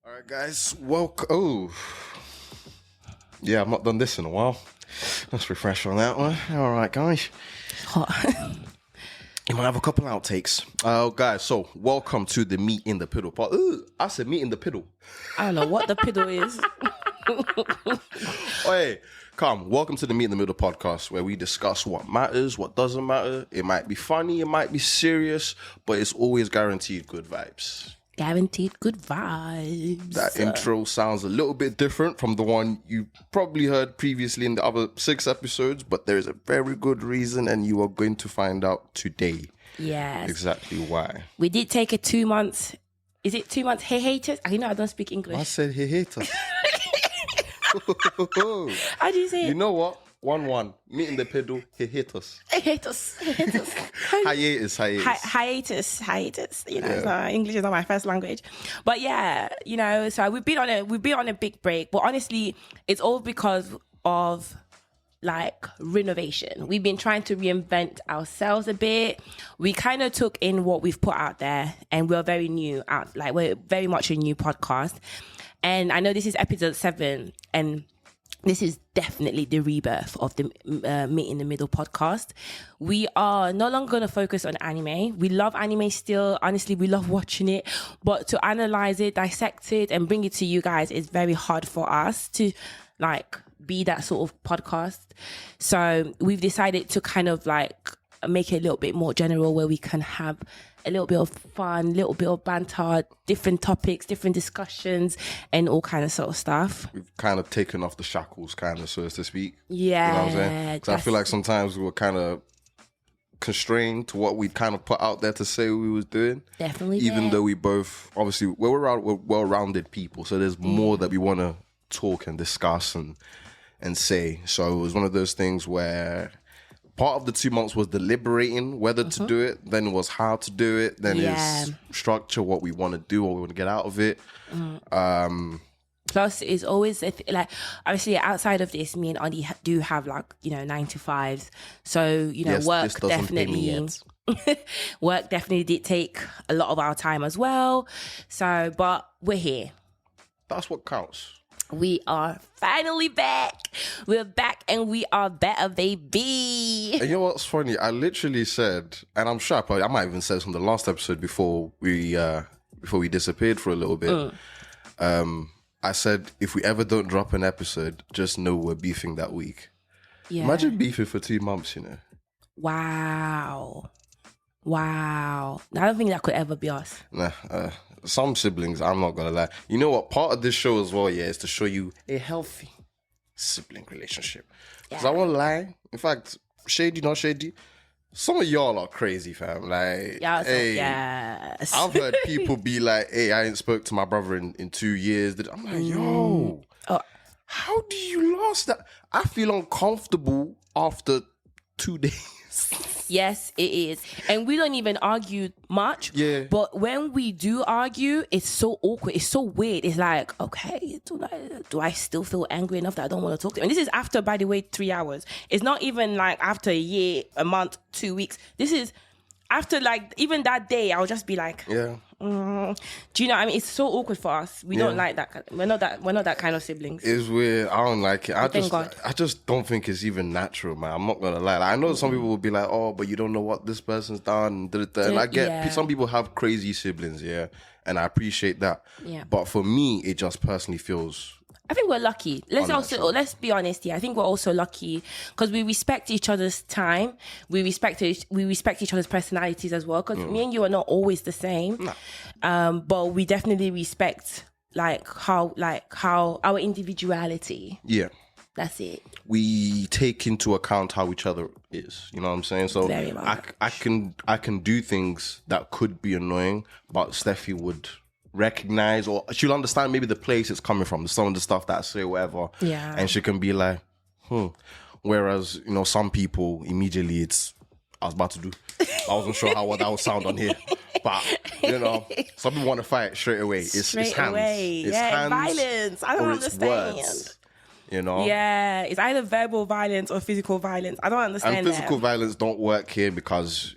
All right, guys. Welcome. Oh, yeah, I've not done this in a while. Let's refresh on that one. All right, guys. Hot. You might have a couple outtakes. Guys, so welcome to the Meet in the Piddle part. I said Meet in the Piddle. I don't know what the piddle is. Hey, come. Welcome to the Meet in the Middle podcast, where we discuss what matters, what doesn't matter. It might be funny, it might be serious, but it's always guaranteed good vibes. Guaranteed good vibes. That intro sounds a little bit different from the one you probably heard previously in the other 6 episodes, but there is a very good reason, and you are going to find out today. Yes. Exactly why. We did take a 2 months. Is it 2 months? Hey, haters. I know I don't speak English. I said he hate us. How do you say it? You know what? 1-1. Meet in the Piddle, he hate us. Hiatus. Hiatus. You know, English is not my first language, but yeah, you know. So we've been on a big break, but honestly, it's all because of like renovation. We've been trying to reinvent ourselves a bit. We kind of took in what we've put out there, and we're very new out. Like we're very much a new podcast, and I know this is episode 7, and this is definitely the rebirth of the Meet in the Middle podcast. We are no longer going to focus on anime. We love anime still. Honestly, we love watching it. But to analyze it, dissect it, and bring it to you guys is very hard for us to like be that sort of podcast. So we've decided to kind of like make it a little bit more general, where we can have a little bit of fun, little bit of banter, different topics, different discussions, and all kind of sort of stuff. We've kind of taken off the shackles, kind of, so to speak. Yeah. You know what I'm saying? Because I feel like sometimes we were kind of constrained to what we kind of put out there to say we was doing. Definitely. Even though we both, obviously, we're well-rounded people, so there's more that we want to talk and discuss and say. So it was one of those things where part of the 2 months was deliberating whether to do it, then it was how to do it, then it's structure, what we want to do, what we want to get out of it. Plus, it's always like obviously outside of this, me and Adi do have like 9 to 5s, so Yes, work definitely did take a lot of our time as well. So, but we're here. That's what counts. We are finally back. We're back and we are better, baby. And you know what's funny? I literally said, and I'm sure I might even said this on the last episode before we disappeared for a little bit. I said, if we ever don't drop an episode, just know we're beefing that week. Yeah. Imagine beefing for 2 months, you know. Wow. I don't think that could ever be us. Nah, some siblings, I'm not gonna lie. You know what? Part of this show as well, is to show you a healthy sibling relationship. Because I won't lie. In fact, shady, not shady. Some of y'all are crazy, fam. Like, yes. I've heard people be like, hey, I ain't spoke to my brother in 2 years. I'm like, yo, how do you last that? I feel uncomfortable after 2 days. Yes, it is. And we don't even argue much. Yeah. But when we do argue, it's so awkward. It's so weird. It's like, okay, do I still feel angry enough that I don't want to talk to him? And this is after, by the way, 3 hours. It's not even like after a year, a month, 2 weeks. This is after like even that day, I'll just be like, yeah. Do you know what I mean? It's so awkward for us. We don't like that. We're not that kind of siblings. It's weird. I don't like it. Thank God. I just don't think it's even natural, man. I'm not gonna lie. Like, I know some people will be like, oh, but you don't know what this person's done. And I get some people have crazy siblings, and I appreciate that. Yeah. But for me, it just personally feels, I think we're lucky. Let's be honest here. I think we're also lucky because we respect each other's time. We respect each other's personalities as well. Because me and you are not always the same. No. But we definitely respect how our individuality. Yeah. That's it. We take into account how each other is. You know what I'm saying? So Very much. I can do things that could be annoying, but Steffy would recognize, or she'll understand maybe the place it's coming from, some of the stuff that I say, whatever. Yeah. And she can be like, Whereas, some people immediately I wasn't sure how that would sound on here. But, some people want to fight straight away. It's hands. It's hands, violence. I don't understand. Words, Yeah, it's either verbal violence or physical violence. I don't understand. And physical violence don't work here because,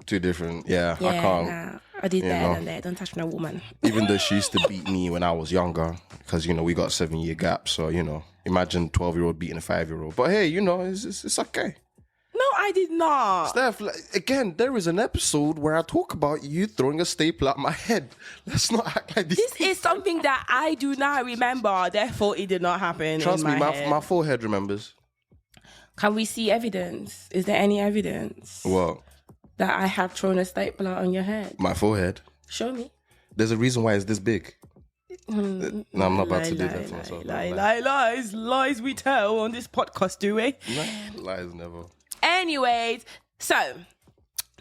two different. Yeah, I can't. I did better than that. Don't touch no woman. Even though she used to beat me when I was younger, because, you know, we got a 7-year gap. So, you know, imagine 12-year-old beating a 5-year-old. But hey, you know, it's okay. No, I did not. Steph, again, there is an episode where I talk about you throwing a staple at my head. Let's not act like this. This is something that I do not remember. Therefore, it did not happen. Trust in me, my head. my forehead remembers. Can we see evidence? Is there any evidence What? that I have thrown a stapler on your head? My forehead. Show me. There's a reason why it's this big. No, I'm not about to do that to myself. Lies we tell on this podcast, do we? No, lies never. Anyways, so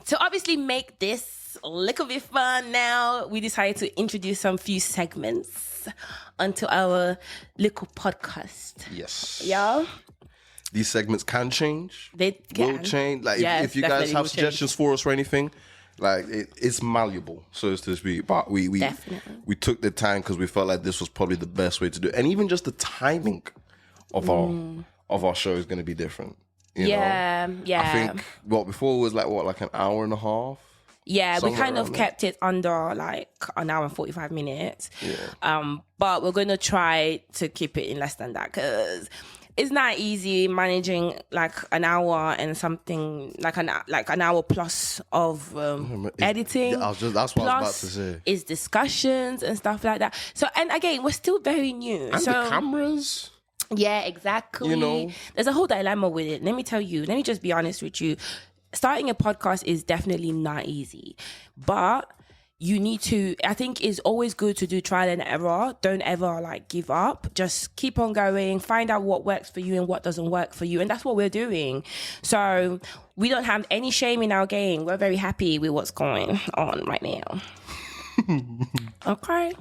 to obviously make this a little bit fun now, we decided to introduce some few segments onto our little podcast. Yes. Yeah. These segments can change. They will change. Like Yes, if you guys definitely have will suggestions for us or anything, like it's malleable, so to speak. But we Definitely. we took the time because we felt like this was probably the best way to do it, and even just the timing of our show is going to be different. You know? Yeah. I think before it was like an hour and a half. Yeah, we Somewhere kind of around kept it under like an hour and 45 minutes. Yeah. But we're going to try to keep it in less than that because it's not easy managing like an hour and something like an hour plus of editing. That's what I was about to say. It's discussions and stuff like that. So, and again, we're still very new. And the cameras. Yeah, exactly. You know? There's a whole dilemma with it. Let me tell you. Let me just be honest with you. Starting a podcast is definitely not easy, but you need to, I think it's always good to do trial and error. Don't ever like give up. Just keep on going, find out what works for you and what doesn't work for you. And that's what we're doing. So we don't have any shame in our game. We're very happy with what's going on right now. Okay.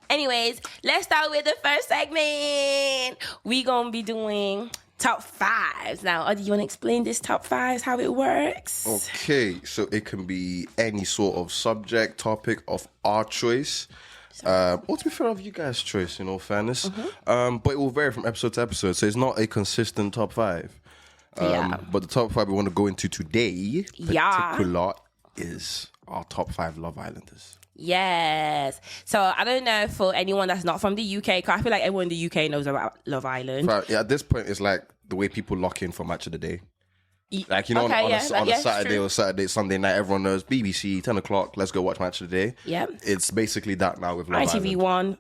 Anyways, let's start with the first segment. We're going to be doing top fives. Now, do you want to explain this top fives, how it works? Okay, so it can be any sort of subject, topic of our choice. Or to be fair, of you guys' choice, in all fairness. But it will vary from episode to episode, so it's not a consistent top five. But the top five we want to go into today, particular, is our top 5 Love Islanders. Yes. So I don't know for anyone that's not from the UK, because I feel like everyone in the UK knows about Love Island. But yeah, at this point, it's like the way people lock in for Match of the Day. Like, you know, on a Saturday or Sunday night, everyone knows BBC, 10 o'clock, let's go watch Match of the Day. Yeah. It's basically that now with Love Island. ITV1,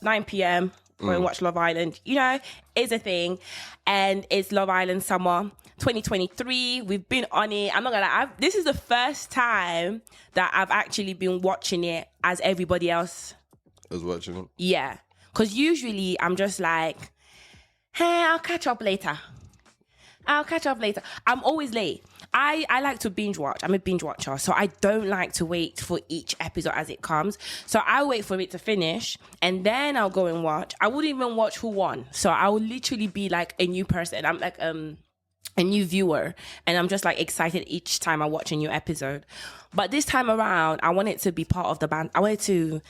9 p.m, go and watch Love Island. You know, it's a thing. And it's Love Island Summer 2023. We've been on it. I'm not gonna lie. This is the first time that I've actually been watching it as everybody else is watching it. Yeah. Because usually I'm just like, hey, I'll catch up later. I'm always late. I like to binge watch. I'm a binge watcher. So I don't like to wait for each episode as it comes. So I wait for it to finish and then I'll go and watch. I wouldn't even watch who won. So I will literally be like a new person. I'm like a new viewer. And I'm just like excited each time I watch a new episode. But this time around, I want it to be part of the band. I wanted to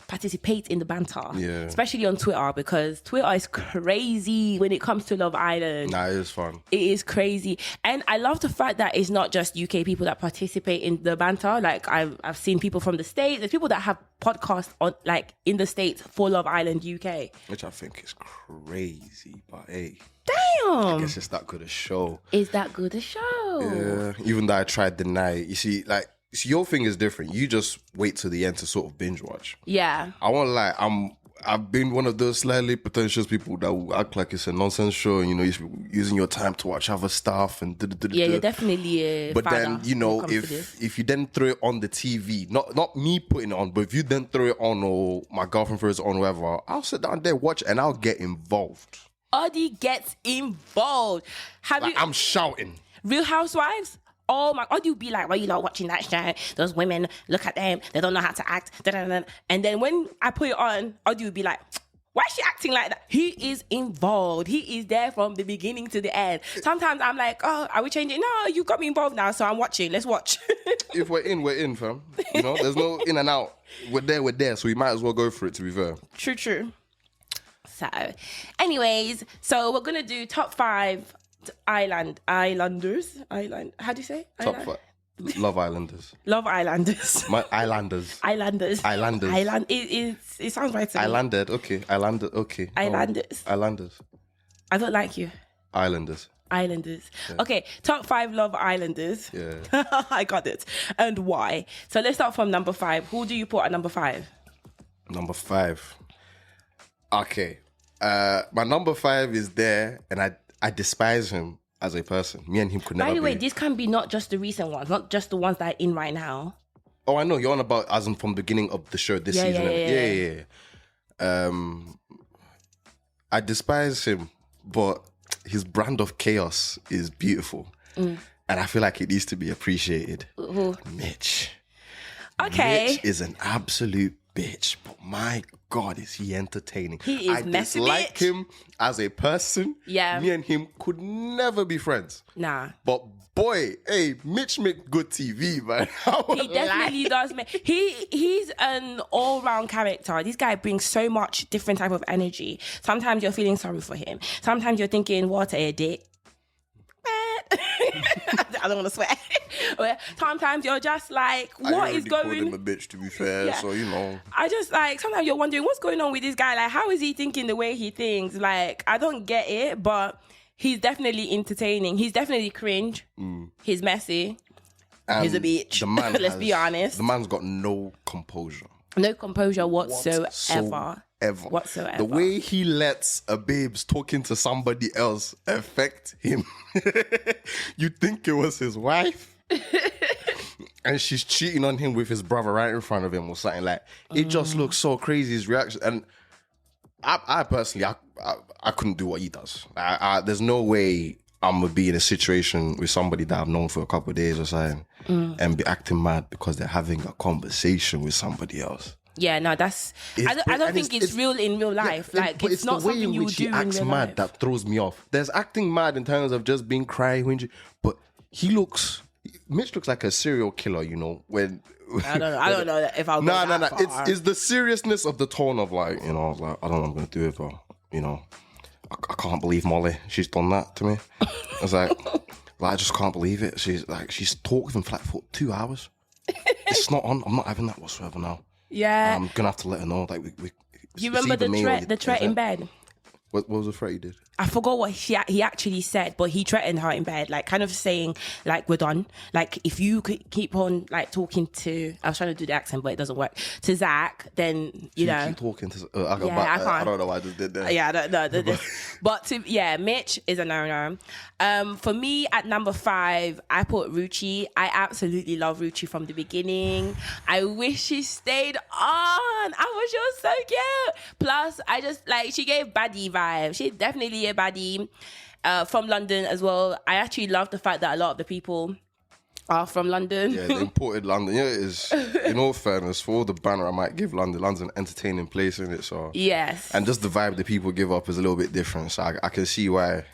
participate in the banter, especially on Twitter, because Twitter is crazy when it comes to Love Island. Nah, it is fun. It is crazy, and I love the fact that it's not just UK people that participate in the banter. Like I've seen people from the States. There's people that have podcasts on like in the States for Love Island UK, which I think is crazy. But hey, damn, I guess it's that good a show. Is that good a show? Yeah, even though I tried the night, you see, like. So your thing is different. You just wait till the end to sort of binge watch. Yeah. I won't lie. I've been one of those slightly pretentious people that will act like it's a nonsense show. And, you know, you're using your time to watch other stuff and yeah, you're definitely a But then, you know, if you then throw it on the TV, not me putting it on, but if you then throw it on or my girlfriend throws it on, whatever, I'll sit down there, watch, and I'll get involved. Audie gets involved. I'm shouting. Real Housewives? Oh my, Audie would be like, why are you not watching that show? Those women, look at them, they don't know how to act. And then when I put it on, Audie would be like, why is she acting like that? He is involved. He is there from the beginning to the end. Sometimes I'm like, oh, are we changing? No, you got me involved now, so I'm watching. Let's watch. If we're in, fam. You know, there's no in and out. We're there, so we might as well go for it, to be fair. True. So, anyways, so we're going to do top 5 Islanders. How do you say? Top 5. Love Islanders. Love Islanders. My Islanders. Islanders. Islanders. It sounds right to me. Islanded. Okay. Islanded. Okay. Islanders. Islanders. I don't like you. Islanders. Islanders. Yeah. Okay, top 5 Love Islanders. Yeah. I got it. And why? So let's start from number 5. Who do you put at number 5? Number 5. Okay. My number 5 is there, and I despise him as a person. Me and him could never be. By the way, this can be not just the recent ones, not just the ones that are in right now. Oh, I know. You're on about as in from the beginning of the show this season. Yeah. I despise him, but his brand of chaos is beautiful. And I feel like it needs to be appreciated. Mitch. Okay. Mitch is an absolute bitch, but my God, is he entertaining. He is messy, dislike him as a person. Yeah. Me and him could never be friends. Nah. But boy, hey, Mitch make good TV, man. He definitely does. He's an all-round character. This guy brings so much different type of energy. Sometimes you're feeling sorry for him. Sometimes you're thinking, what a dick. I don't want to swear. Sometimes you're just like, what is going on? I called him a bitch, to be fair, so you know. I just like, sometimes you're wondering what's going on with this guy. Like, how is he thinking the way he thinks? Like, I don't get it, but he's definitely entertaining. He's definitely cringe. He's messy. He's a bitch. The man Let's be honest. The man's got no composure. No composure whatsoever. Whatsoever. The way he lets a babes talking to somebody else affect him. You'd think it was his wife. And she's cheating on him with his brother right in front of him or something. Like, it just looks so crazy, his reaction. And I personally, I couldn't do what he does. There's no way I'm going to be in a situation with somebody that I've known for a couple of days or something and be acting mad because they're having a conversation with somebody else. Yeah, no, that's... I don't think it's real in real life. Yeah, like, it's not something you do in real life. It's the way in which he acts mad that throws me off. There's acting mad in terms of just being crying, whinging, but Mitch looks like a serial killer, you know, when... I don't know if I'll go that far. It's the seriousness of the tone of like, you know, I was like, I don't know what I'm going to do with her, you know. I can't believe Molly, she's done that to me. I was like, I just can't believe it. She's talked with him for 2 hours. It's not on. I'm not having that whatsoever now. Yeah. I'm gonna have to let her know. Like, you remember the threat in bed? What was the threat he did? I forgot what he actually said, but he threatened her in bed, like kind of saying, like, we're done. Like, if you could keep on like talking to, I was trying to do the accent, but it doesn't work, to Zach, then, you know. Keep talking to, I can't. I don't know why I just did that. Yeah, I don't know. But Mitch is a no-no. For me, at number 5, I put Ruchi. I absolutely love Ruchi from the beginning. I wish she stayed on. I wish she was so cute. Plus, I just, like, she gave baddie vibes. She's definitely a baddie from London as well. I actually love the fact that a lot of the people are from London. Yeah, they imported London. Yeah, it is. In all fairness, for all the banner I might give London, London's an entertaining place, isn't it? So yes. And just the vibe that people give up is a little bit different. So I can see why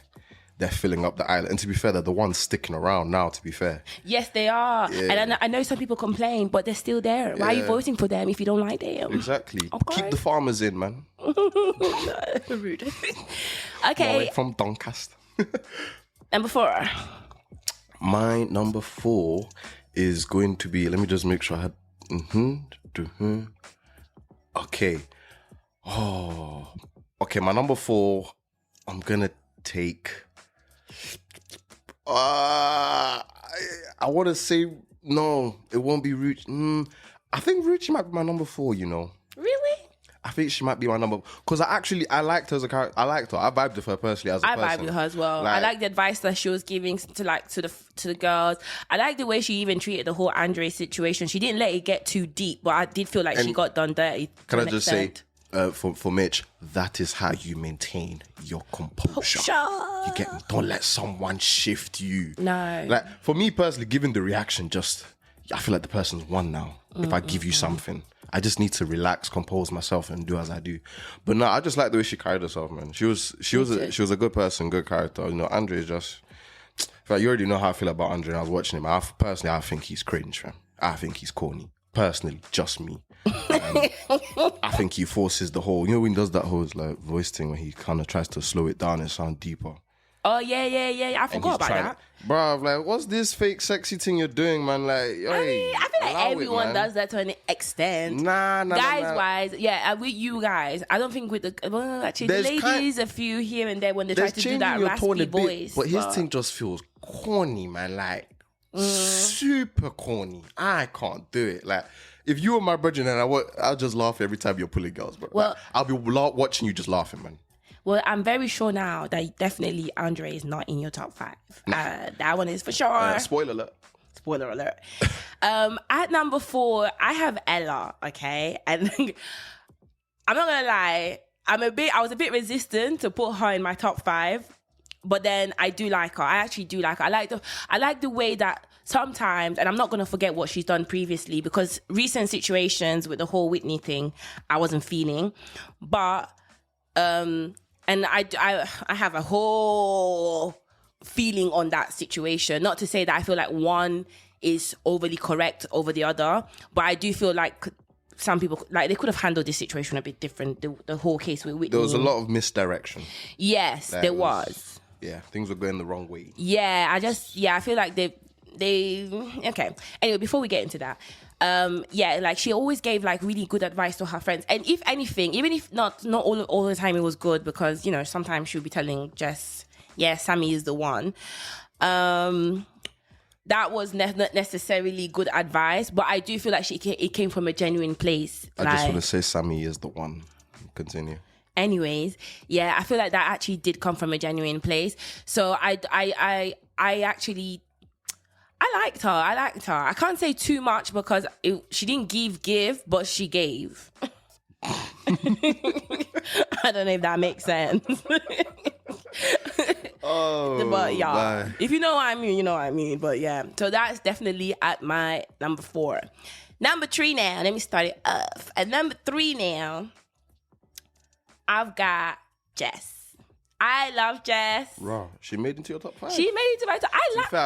they're filling up the island. And to be fair, they're the ones sticking around now, to be fair. Yes, they are. Yeah. And I know some people complain, but they're still there. Why are you voting for them if you don't like them? Exactly. Okay. Keep the farmers in, man. Rude. Okay. Molly from Doncaster. Number 4. My number 4 is going to be, let me just make sure I had... Okay. Okay, my number 4, I'm going to take... I want to say, no, it won't be Ruchi. I think Ruchi might be my number 4, you know. Really? I think she might be my number, because I liked her as a character. I liked her. I vibed with her personally as a person. I vibed with her as well. I like the advice that she was giving to the girls. I like the way she even treated the whole Andre situation. She didn't let it get too deep, but I did feel like she got done dirty. Can I just say, for Mitch, that is how you maintain your composure. You get me? Don't let someone shift you. No. Like, for me personally, given the reaction, I feel like the person's won now. If I give you something, I just need to relax, compose myself, and do as I do. But no, I just like the way she carried herself, man. She was a good person, good character. You know, Andre is just. In fact, you already know how I feel about Andre. And I was watching him. I think he's cringe, man. I think he's corny. Personally, just me. I think he forces the whole. You know when he does that whole like voice thing where he kind of tries to slow it down and sound deeper. Oh, yeah. I forgot about that. Bruv, like, what's this fake sexy thing you're doing, man? Like, I feel like everyone does that to an extent. Nah. Guys-wise, yeah, with you guys. I don't think with the... Well, actually, the ladies, a few here and there when they try to do that raspy voice. But his thing just feels corny, man. Like, super corny. I can't do it. Like, if you were my brother, then I'll just laugh every time you're pulling girls. But well, like, I'll be watching you just laughing, man. Well, I'm very sure now that definitely Andre is not in your top 5. That one is for sure. Spoiler alert. At number 4, I have Ella, okay? And I'm not gonna lie, I was a bit resistant to put her in my top 5, but then I do like her. I actually do like her. I like the way that sometimes, and I'm not gonna forget what she's done previously, because recent situations with the whole Whitney thing, I wasn't feeling, but and I have a whole feeling on that situation. Not to say that I feel like one is overly correct over the other, but I do feel like some people, like, they could have handled this situation a bit different. The whole case with Whitney. There was a lot of misdirection. Yes, there was. Yeah, things were going the wrong way. Yeah, I feel like they okay. Anyway, before we get into that, like, she always gave like really good advice to her friends, and if anything, even if not all the time it was good, because, you know, sometimes she would be telling Jess, yeah, Sammy is the one. That was not necessarily good advice, but I do feel like it came from a genuine place. I just want to say Sammy is the one. Continue. Anyways, yeah, I feel like that actually did come from a genuine place. So I actually, I liked her. I can't say too much because she didn't give, but she gave. I don't know if that makes sense. But yeah, if you know what I mean, you know what I mean. But yeah, so that's definitely at my number 4. Number 3 now, let me start it off. At number 3 now, I've got Jess. I love Jess. Right, she made it into your top 5. She made it into my top.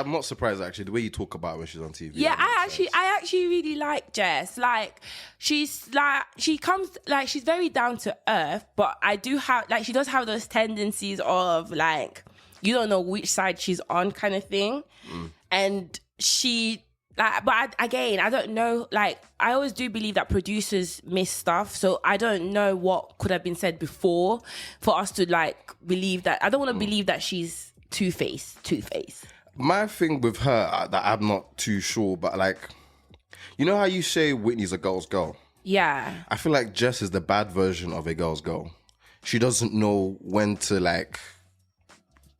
I'm not surprised actually. The way you talk about her when she's on TV. Yeah, I actually really like Jess. Like, she comes, like, she's very down to earth, but I do have, like, she does have those tendencies of, like, you don't know which side she's on kind of thing, and she. Like, but again, I don't know. Like, I always do believe that producers miss stuff, so I don't know what could have been said before for us to, like, believe that. I don't want to believe that she's two-faced. My thing with her that I'm not too sure, but, like, you know how you say Whitney's a girl's girl? Yeah. I feel like Jess is the bad version of a girl's girl. She doesn't know when to, like,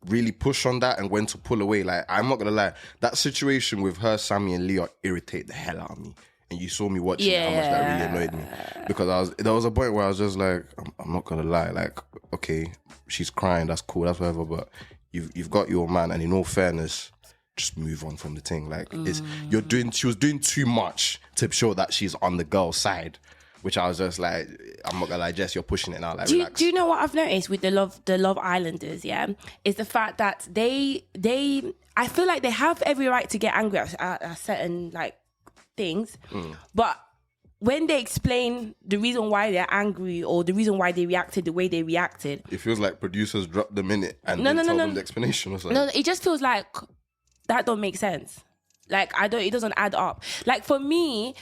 really push on that and when to pull away. Like, I'm not gonna lie, that situation with her, Sammy, and Leo irritate the hell out of me. And you saw me watching it, how much that really annoyed me, because there was a point where I was just like, I'm not gonna lie, like, okay, she's crying, that's cool, that's whatever, but you've got your man, and in all fairness, just move on from the thing. Like, she was doing too much to show that she's on the girl's side. Which I was just like, I'm not gonna lie, Jess, you're pushing it now. Like, relax. Do you know what I've noticed with the Love Islanders? Yeah, is the fact that they I feel like they have every right to get angry at certain, like, things, but when they explain the reason why they're angry or the reason why they reacted the way they reacted, it feels like producers dropped them in it and tell them the explanation or something. No, it just feels like that don't make sense. Like, it doesn't add up. Like, for me,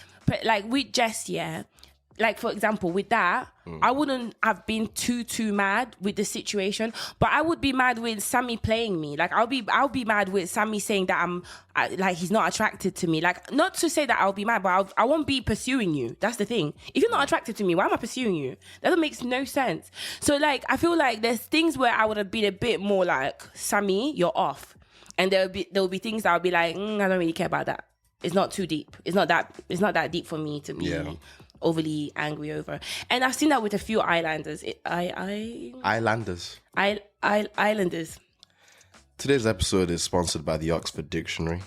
like, with Jess, yeah. Like, for example, with that, I wouldn't have been too mad with the situation, but I would be mad with Sammy playing me. Like, I'll be mad with Sammy saying that like, he's not attracted to me. Like, not to say that I'll be mad, but I won't be pursuing you. That's the thing. If you're not attracted to me, why am I pursuing you? That makes no sense. So, like, I feel like there's things where I would have been a bit more like, Sammy, you're off. And there'll be things that I'll be like, I don't really care about that. It's not too deep. It's not that deep for me to be overly angry over. And I've seen that with a few Islanders. Islanders. Today's episode is sponsored by the Oxford Dictionary.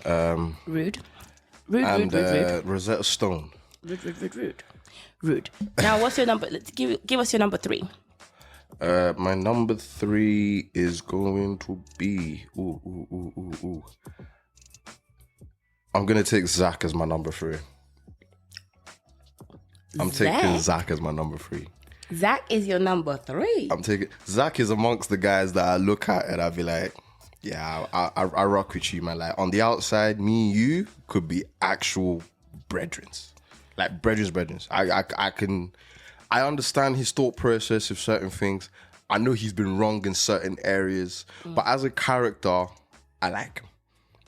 Rude. Rosetta Stone. Rude. Now, what's your number? Give us your number 3. My number 3 is going to be... I'm going to take Zach as my number 3. I'm taking Zach as my number 3. Zach is your number 3. I'm taking Zach is amongst the guys that I look at and I'll be like, yeah, I rock with you, man. Like on the outside, me and you could be actual brethrens. Like brethrens. I understand his thought process of certain things. I know he's been wrong in certain areas, but as a character, I like him.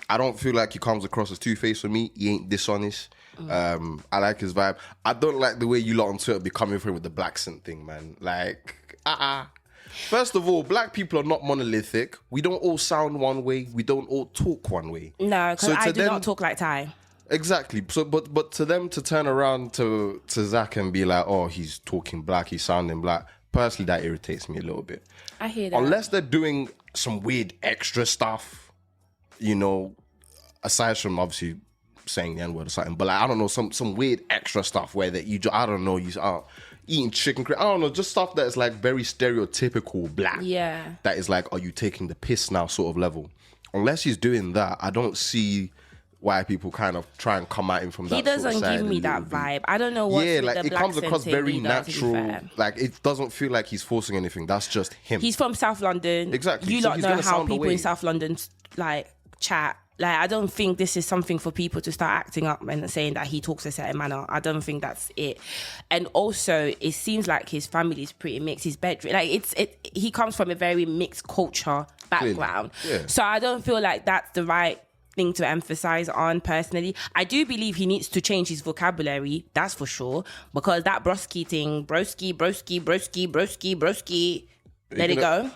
I don't feel like he comes across as two-faced for me. He ain't dishonest. I like his vibe. I don't like the way you lot on Twitter be coming for him with the black accent thing, man. Like, First of all, black people are not monolithic. We don't all sound one way. We don't all talk one way. No, because I do not talk like Ty. Exactly. So, but to them to turn around to Zach and be like, oh, he's talking black, he's sounding black. Personally, that irritates me a little bit. I hear that. Unless they're doing some weird extra stuff, you know, aside from obviously saying the N-word or something, but like, I don't know, some weird extra stuff where that you are eating chicken, I don't know, just stuff that's like very stereotypical black. Yeah. That is like, are you taking the piss now sort of level. Unless he's doing that, I don't see why people kind of try and come at him from that. He doesn't sort of give me that vibe. I don't know what. Yeah, like the it comes across very natural. Either, like it doesn't feel like he's forcing anything. That's just him. He's from South London. Exactly. You So don't he's know gonna how sound people away. in South London like chat. Like, I don't think this is something for people to start acting up and saying that he talks a certain manner. I don't think that's it. And also, it seems like his family is pretty mixed. His bedroom, like he comes from a very mixed culture background. Yeah. So I don't feel like that's the right thing to emphasize on personally. I do believe he needs to change his vocabulary, that's for sure, because that broski thing, broski, let it go.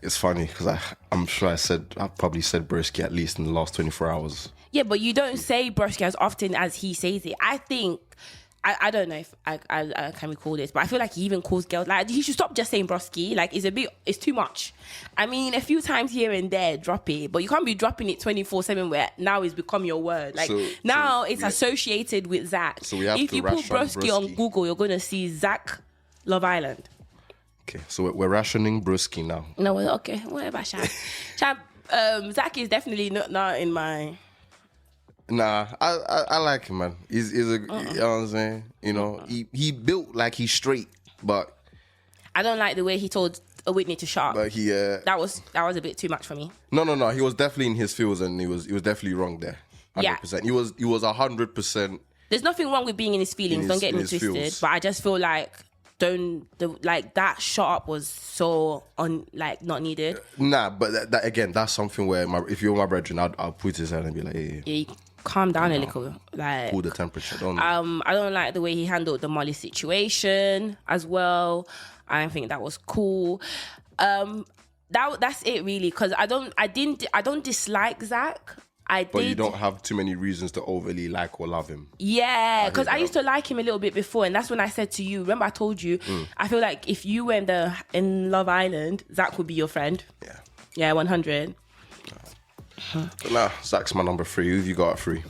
It's funny because I'm sure I've probably said broski at least in the last 24 hours. Yeah, but you don't say broski as often as he says it. I think, I don't know if I can recall this, but I feel like he even calls girls, like, he should stop just saying broski. Like, it's too much. I mean, a few times here and there, drop it, but you can't be dropping it 24/7 where now it's become your word. Like, it's associated with Zach. So we have if to you put ration broski on Google, you're going to see Zach Love Island. Okay, so we're rationing broski now. No, okay, whatever, Sham. Zach is definitely not in my... Nah, I like him, man. He's a, you know what I'm saying? You know, he built like he's straight, but... I don't like the way he told Whitney to shut up. But he... That was a bit too much for me. No. He was definitely in his feels and he was definitely wrong there. 100%. Yeah. He was 100%... There's nothing wrong with being in his feelings, don't get me twisted. feels. But I just feel like... that shut up was so not needed. Nah, but that again, that's something where if you're my brethren, I'll put his hand and be like, hey, Yeah, calm down a little. Like, cool the temperature. Don't I don't like the way he handled the Molly situation as well. I don't think that was cool. That's it really, because I don't dislike Zach. But you don't have too many reasons to overly like or love him. Yeah, because I used to like him a little bit before, and that's when I said to you, remember I told you, I feel like if you were in Love Island, Zach would be your friend. Yeah. Yeah, 100. But nah, Zach's my number 3. Who have you got at 3?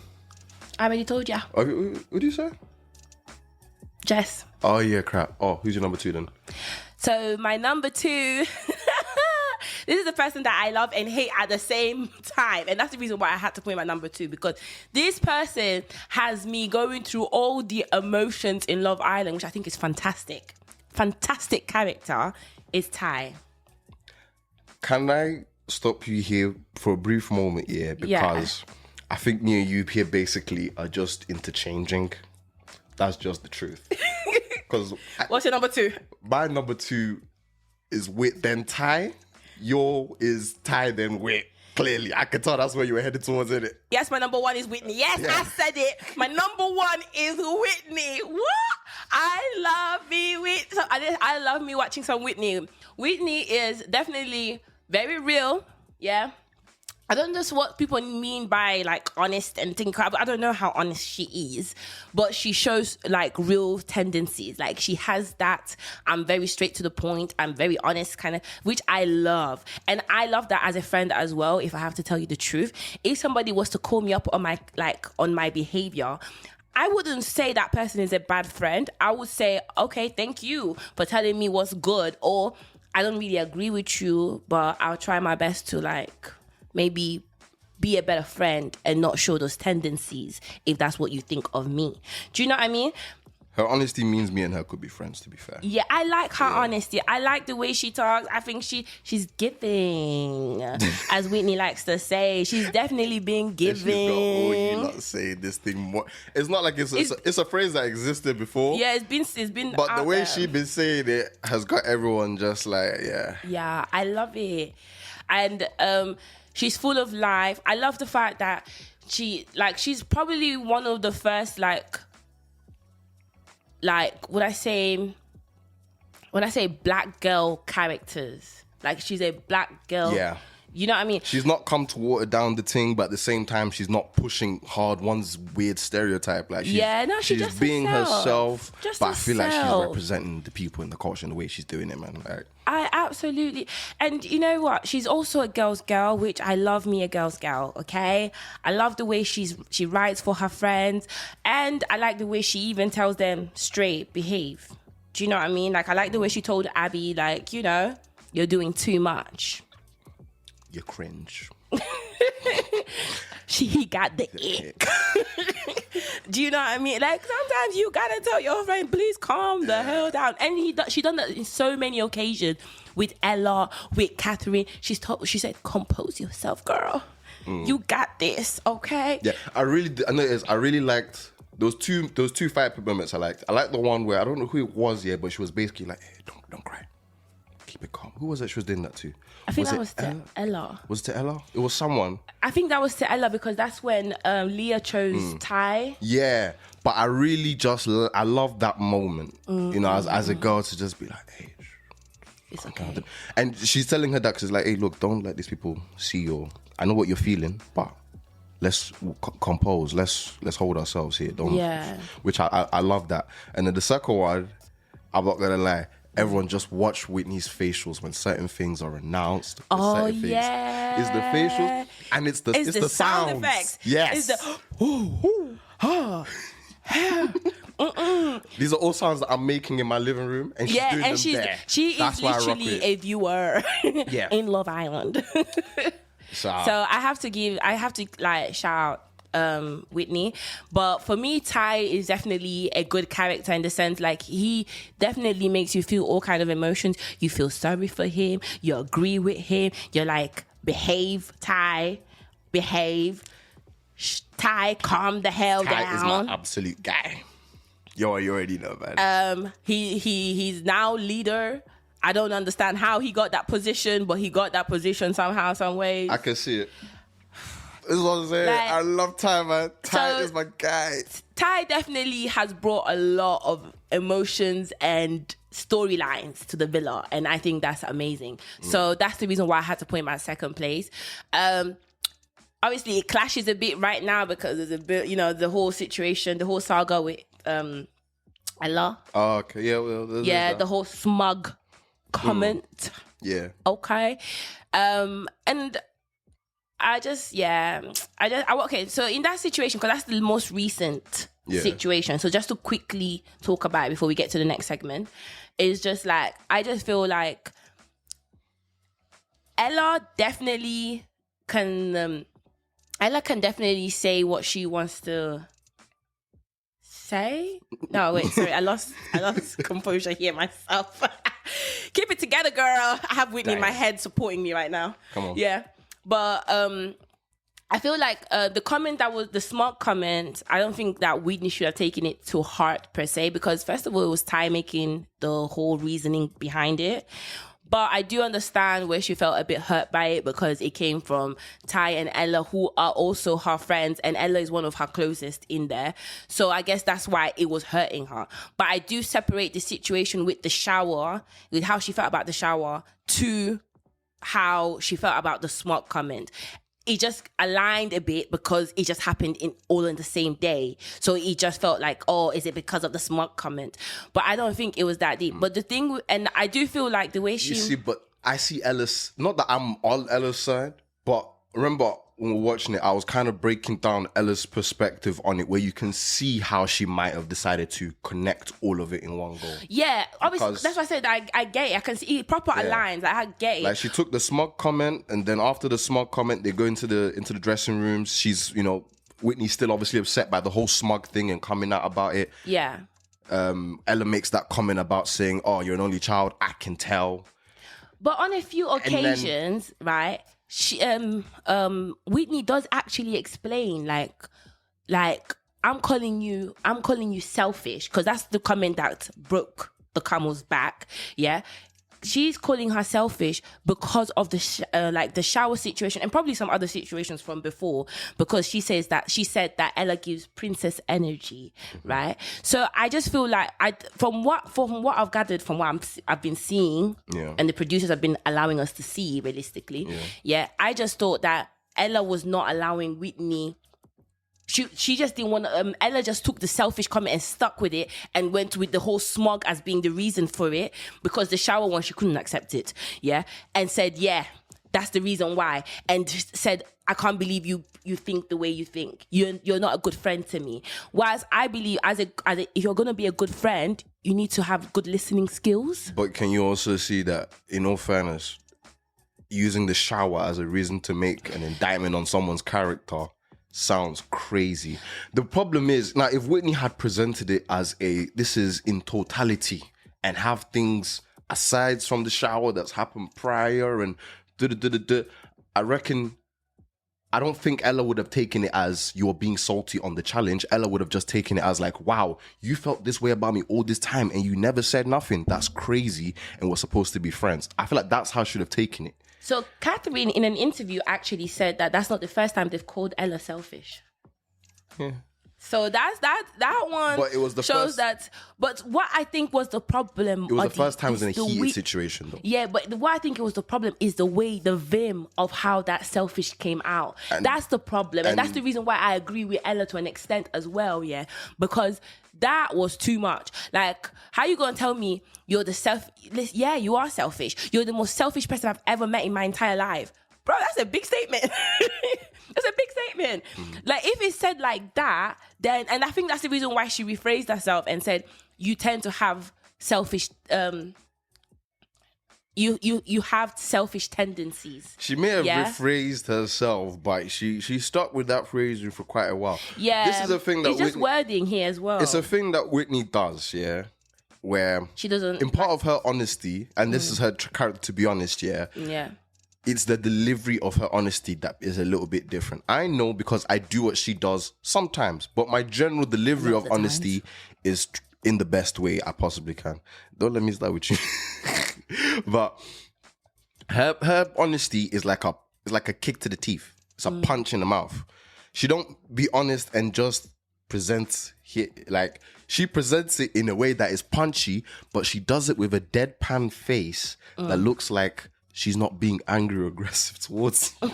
I already told you. Oh, who do you say? Jess. Oh, yeah, crap. Oh, who's your number 2 then? So my number 2... This is the person that I love and hate at the same time. And that's the reason why I had to put in my number 2, because this person has me going through all the emotions in Love Island, which I think is fantastic. Fantastic character is Ty. Can I stop you here for a brief moment here? Because I think me and you here basically are just interchanging. That's just the truth. What's your number 2? My number 2 is Wit then Ty. Your is Ty then Wit. Clearly, I can tell that's where you were headed towards, isn't it? Yes, my number 1 is Whitney. Yes, yeah. I said it. My number 1 is Whitney. What? I love me I love me watching some Whitney. Whitney is definitely very real. Yeah. I don't know what people mean by like honest and things. I don't know how honest she is, but she shows like real tendencies. Like she has that I'm very straight to the point, I'm very honest kind of, which I love. And I love that as a friend as well, if I have to tell you the truth. If somebody was to call me up on my behavior, I wouldn't say that person is a bad friend. I would say, okay, thank you for telling me what's good, or I don't really agree with you, but I'll try my best to like maybe be a better friend and not show those tendencies if that's what you think of me. Do you know what I mean? Her honesty means me and her could be friends, to be fair. Yeah, I like her honesty. I like the way she talks. I think she's giving, as Whitney likes to say. She's definitely been giving. You're not saying this thing more. It's not like it's a phrase that existed before. Yeah, it's been. But the way there. she been saying it has got everyone just like, yeah. Yeah, I love it, and she's full of life. I love the fact that she's probably one of the first when I say black girl characters, like she's a black girl. Yeah. You know what I mean? She's not come to water down the thing, but at the same time, she's not pushing hard one's weird stereotype. Like she's just being herself. Just but I feel like she's herself. representing the people in the culture and the way she's doing it, man. Like, I absolutely, and you know what? She's also a girl's girl, which I love me a girl's girl. Okay, I love the way she writes for her friends, and I like the way she even tells them straight behave. Do you know what I mean? Like I like the way she told Abby, like, you know, you're doing too much. you cringe. He got the ick. Do you know what I mean? Like sometimes you gotta tell your friend, please calm the hell down. And she done that in so many occasions with Ella, with Catherine. She said, compose yourself, girl. You got this, okay? Yeah, I really liked those two fight moments. I liked the one where I don't know who it was, but she was basically like, hey, don't cry. Keep it calm. Who was it she was doing that to? I think that was to Ella. Was it to Ella? It was someone. I think that was to Ella because that's when Leah chose Ty. Yeah, but I really I love that moment, you know, as a girl to just be like, hey, it's okay. And she's telling her that because it's like, hey, look, don't let these people see I know what you're feeling, but let's compose. Let's hold ourselves here. Which I love that. And then the second one, I'm not gonna lie. Everyone just watch Whitney's facials when certain things are announced. Yeah. It's the facials and it's the sound effects. Yes. It's the These are all sounds that I'm making in my living room, and she's doing them there. She is literally a viewer in Love Island. So I have to like shout out Whitney, but for me Ty is definitely a good character in the sense like he definitely makes you feel all kind of emotions. You feel sorry for him, you agree with him, you're like, behave Ty, behave Ty, calm the hell down. Ty is my absolute guy. Yo, you already know, man. He's now leader. I don't understand how he got that position, but he got that position somehow, some way. I can see it. This is what I'm saying. Like, I love Ty, man. Ty is my guy. Ty definitely has brought a lot of emotions and storylines to the villa, and I think that's amazing. So that's the reason why I had to put him at second place. Obviously, it clashes a bit right now because there's a bit, you know, the whole situation, the whole saga with Ella. Oh, okay. Yeah, well, the whole smug comment. Yeah. Okay. And okay, so in that situation, because that's the most recent situation, so just to quickly talk about it before we get to the next segment, is just like, I just feel like Ella can definitely say what she wants to say. No, wait, sorry, I lost composure here myself. Keep it together, girl. I have Whitney in my head supporting me right now. Come on. Yeah. But I feel like the comment that was the smart comment, I don't think that Whitney should have taken it to heart per se, because first of all, it was Ty making the whole reasoning behind it. But I do understand where she felt a bit hurt by it because it came from Ty and Ella, who are also her friends, and Ella is one of her closest in there. So I guess that's why it was hurting her. But I do separate the situation with the shower, with how she felt about the shower, to how she felt about the smart comment. It just aligned a bit because it just happened all in the same day. So it just felt like, oh, is it because of the smart comment? But I don't think it was that deep. But the thing, and I do feel like the way she... You see, but I see Ella's... Not that I'm on Ella's side, but remember when we were watching it, I was kind of breaking down Ella's perspective on it, where you can see how she might have decided to connect all of it in one go. Yeah, obviously, that's why I said I get it. I can see it proper aligns. Like, I get it. Like, she took the smug comment, and then after the smug comment, they go into the dressing rooms. She's, you know, Whitney's still obviously upset by the whole smug thing and coming out about it. Yeah. Ella makes that comment about saying, "Oh, you're an only child. I can tell." But on a few occasions, right, she, Whitney does actually explain, like I'm calling you selfish, because that's the comment that broke the camel's back. Yeah. She's calling her selfish because of the shower situation and probably some other situations from before, because she said that Ella gives princess energy, right? So I just feel like from what I've gathered, from what I've been seeing, and the producers have been allowing us to see realistically, I just thought that Ella was not allowing Whitney. She just didn't want to, Ella just took the selfish comment and stuck with it and went with the whole smog as being the reason for it, because the shower one, she couldn't accept it, and said, that's the reason why, and said, I can't believe you think the way you think. You're not a good friend to me. Whereas I believe if you're going to be a good friend, you need to have good listening skills. But can you also see that, in all fairness, using the shower as a reason to make an indictment on someone's character sounds crazy. The problem is, now, if Whitney had presented it as this is in totality, and have things aside from the shower that's happened prior and I don't think Ella would have taken it as you're being salty on the challenge. Ella would have just taken it as like, wow, you felt this way about me all this time and you never said nothing. That's crazy, and we're supposed to be friends. I feel like that's how she should have taken it. So Catherine, in an interview, actually said that that's not the first time they've called Ella selfish. Yeah. So that one. But it was the shows first. That. But what I think was the problem. It was the first time it was in a heated situation, though. Yeah, but what I think it was the problem is the vim of how that selfish came out. That's the problem, and that's the reason why I agree with Ella to an extent as well. Yeah, because that was too much. Like, how you gonna tell me you're yeah, you are selfish. You're the most selfish person I've ever met in my entire life. Bro, that's a big statement. That's a big statement. Like, if it's said like that, then, and I think that's the reason why she rephrased herself and said, you tend to have selfish, you have selfish tendencies. She may have rephrased herself, but she stuck with that phrasing for quite a while. Yeah. This is a thing that it's just wording here as well. It's a thing that Whitney does, yeah, where she doesn't, in part of her honesty, and this is her character, to be honest, yeah. It's the delivery of her honesty that is a little bit different. I know, because I do what she does sometimes, but my general delivery of honesty is in the best way I possibly can. Don't let me start with you. But her honesty is like a kick to the teeth. It's a punch in the mouth. She don't be honest and just presents like, she presents it in a way that is punchy, but she does it with a deadpan face that looks like she's not being angry or aggressive towards you,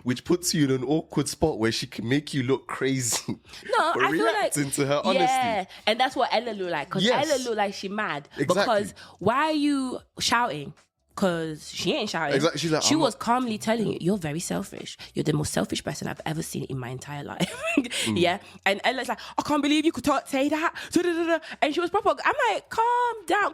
which puts you in an awkward spot where she can make you look crazy. No, I feel like to her honesty. Yeah, and that's what Ella looked like. Because Ella looked like she mad. Exactly. Because why are you shouting? Because she ain't shouting. Exactly. She's like, she was calmly telling you, you're very selfish. You're the most selfish person I've ever seen in my entire life. Yeah. And Ella's like, I can't believe you could say that. And she was proper. I'm like, calm down.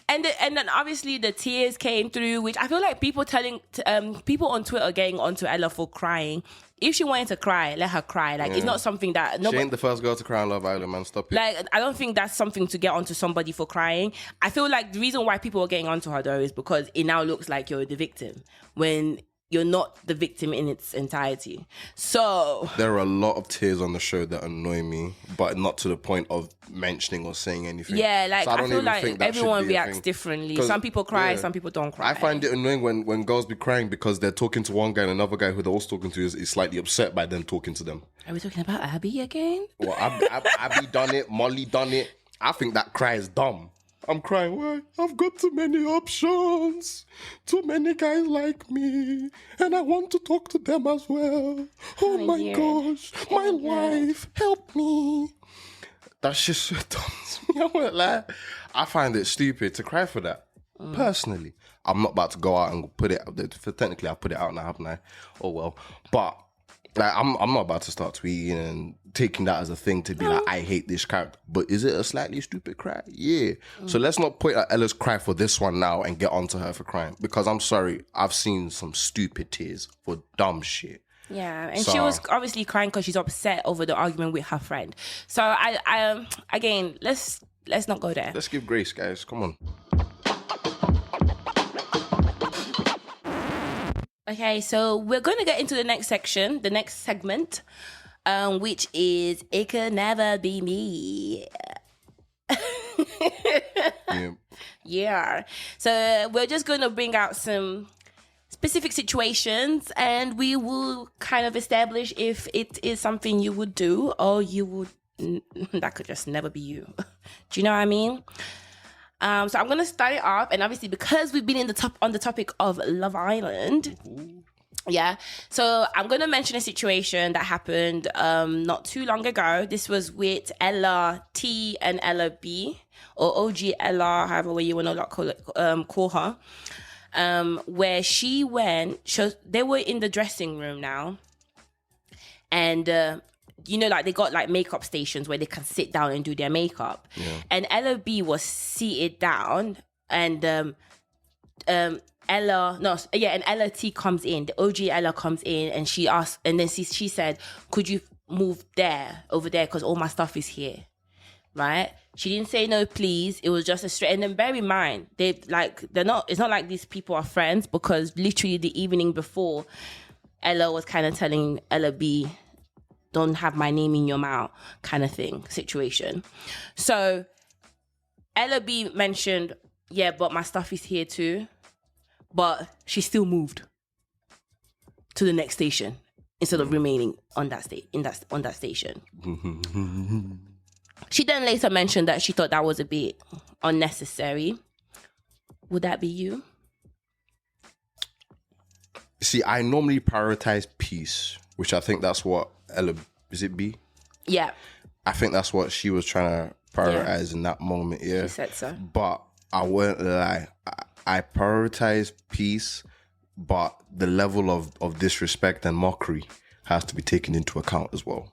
And then obviously the tears came through, which I feel like people on Twitter getting onto Ella for crying. If she wanted to cry, let her cry. Like, it's not something that... She ain't the first girl to cry on Love Island, man. Stop it. Like, I don't think that's something to get onto somebody for crying. I feel like the reason why people are getting onto her, though, is because it now looks like you're the victim, when you're not the victim in its entirety. So... There are a lot of tears on the show that annoy me, but not to the point of mentioning or saying anything. Yeah, like, so I feel like everyone reacts differently. Some people cry, some people don't cry. I find it annoying when girls be crying because they're talking to one guy and another guy who they're also talking to is slightly upset by them talking to them. Are we talking about Abby again? Well, Abby done it, Molly done it. I think that cry is dumb. I'm crying, why? I've got too many options. Too many guys like me. And I want to talk to them as well. Oh my gosh. My life. Help me. That's just so dumb to me. I won't lie. I find it stupid to cry for that. Personally. I'm not about to go out and put it out there. Technically, I've put it out now, haven't I? Oh well. But like, I'm not about to start tweeting and taking that as a thing to be like, I hate this character. But is it a slightly stupid cry? Yeah. So let's not point at Ella's cry for this one now and get onto her for crying. Because I'm sorry, I've seen some stupid tears for dumb shit. Yeah, and she was obviously crying because she's upset over the argument with her friend. So I again, let's let's not go there. Let's give grace, guys. Come on. Okay, so we're going to get into the next section, the next segment, which is It Could Never Be Me. Yeah. Yeah. So we're just going to bring out some specific situations and we will kind of establish if it is something you would do or you would, that could just never be you. Do you know what I mean? So I'm going to start it off, and obviously because we've been on the topic of Love Island, yeah. So I'm going to mention a situation that happened not too long ago. This was with Ella T and Ella B, or OG Ella, however way you want to call her, where she went. They were in the dressing room now, and you know, like they got like makeup stations where they can sit down and do their makeup. Yeah. And Ella B was seated down, and and Ella T comes in. The OG Ella comes in, and she asked, and then she said, "Could you move over there, because all my stuff is here." Right? She didn't say no, please. It was just a straight. And then bear in mind, it's not like these people are friends, because literally the evening before, Ella was kind of telling Ella B, don't have my name in your mouth kind of situation. So Ella B mentioned, yeah, but my stuff is here too. But she still moved to the next station instead of remaining on that station. She then later mentioned that she thought that was a bit unnecessary. Would that be you? See, I normally prioritize peace, which I think that's what Ella, is it B? Yeah. I think that's what she was trying to prioritize in that moment, yeah. She said so. But I won't lie, I prioritize peace, but the level of disrespect and mockery has to be taken into account as well.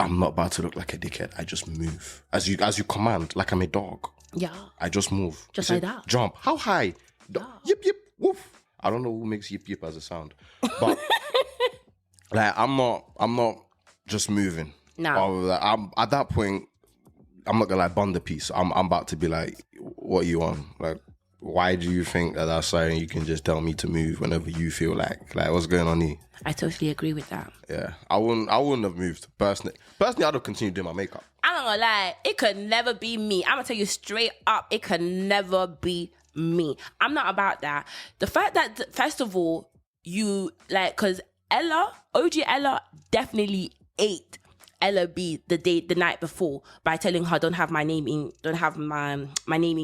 I'm not about to look like a dickhead. I just move. As you command, like I'm a dog. Yeah. I just move. Just like that. Jump. How high? Yeah. Yip, yip, woof. I don't know who makes yip, yip as a sound. But like, I'm not just moving. No. I'm at that point, I'm not gonna like bond the piece. I'm about to be like, what are you on? Like, why do you think that that's something you can just tell me to move whenever you feel like what's going on here? I totally agree with that. Yeah, I wouldn't have moved personally. Personally, I'd have continued doing my makeup. I'm not gonna lie, it could never be me. I'm gonna tell you straight up, it could never be me. I'm not about that. The fact that, first of all, you like, because OG Ella definitely ate Ella B the night before by telling her, don't have my name in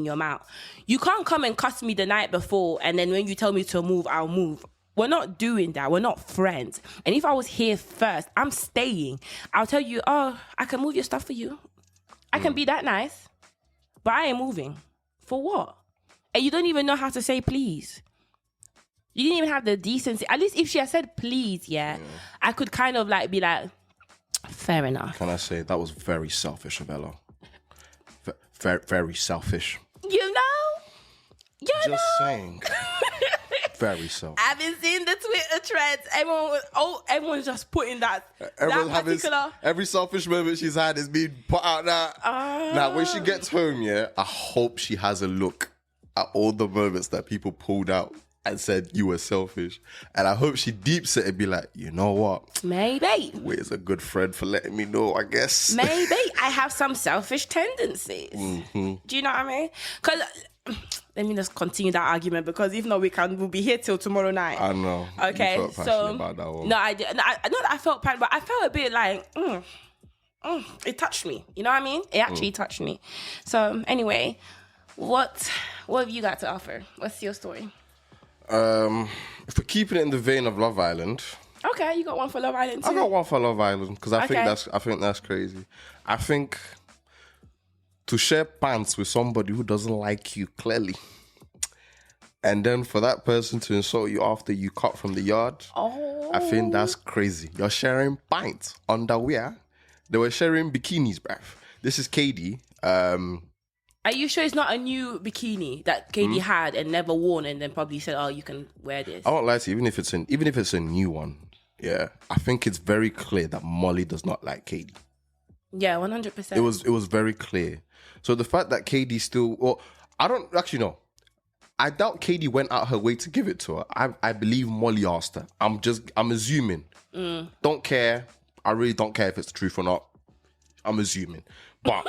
your mouth. You can't come and cuss me the night before, and then when you tell me to move, I'll move. We're not doing that. We're not friends. And if I was here first, I'm staying. I'll tell you, oh, I can move your stuff for you. I can be that nice, but I ain't moving. For what? And you don't even know how to say please. You didn't even have the decency. At least if she had said please, yeah. I could kind of like be like, fair enough. Can I say that was very selfish of Ella? Very, very selfish. You know? Just saying. Very selfish. I've been seeing the Twitter threads. Everyone's just putting that particular. Every selfish moment she's had is being put out now. Now, when she gets home, yeah, I hope she has a look at all the moments that people pulled out and said you were selfish. And I hope she deeps it and be like, you know what? Maybe. Where's a good friend for letting me know, I guess. Maybe. I have some selfish tendencies. Mm-hmm. Do you know what I mean? Because let me just continue that argument, because if not, we'll be here till tomorrow night. I know. Okay. You felt passionate about that one. No, I did. No, not that I felt passionate, but I felt a bit like, it touched me. You know what I mean? It actually touched me. So anyway, what have you got to offer? What's your story? If we're keeping it in the vein of Love Island. Okay, you got one for Love Island too? I got one for Love Island because I think that's crazy. I think to share pants with somebody who doesn't like you clearly, and then for that person to insult you after you cut from the yard, I think that's crazy. You're sharing pants, underwear. They were sharing bikinis, bruv. This is KD. Are you sure it's not a new bikini that KD had and never worn, and then probably said, "Oh, you can wear this"? I won't lie to you. Even if it's a new one, yeah, I think it's very clear that Molly does not like KD. Yeah, 100%. It was very clear. So the fact that KD still, well, I don't actually know. I doubt KD went out her way to give it to her. I believe Molly asked her. I'm assuming. Don't care. I really don't care if it's the truth or not. I'm assuming. But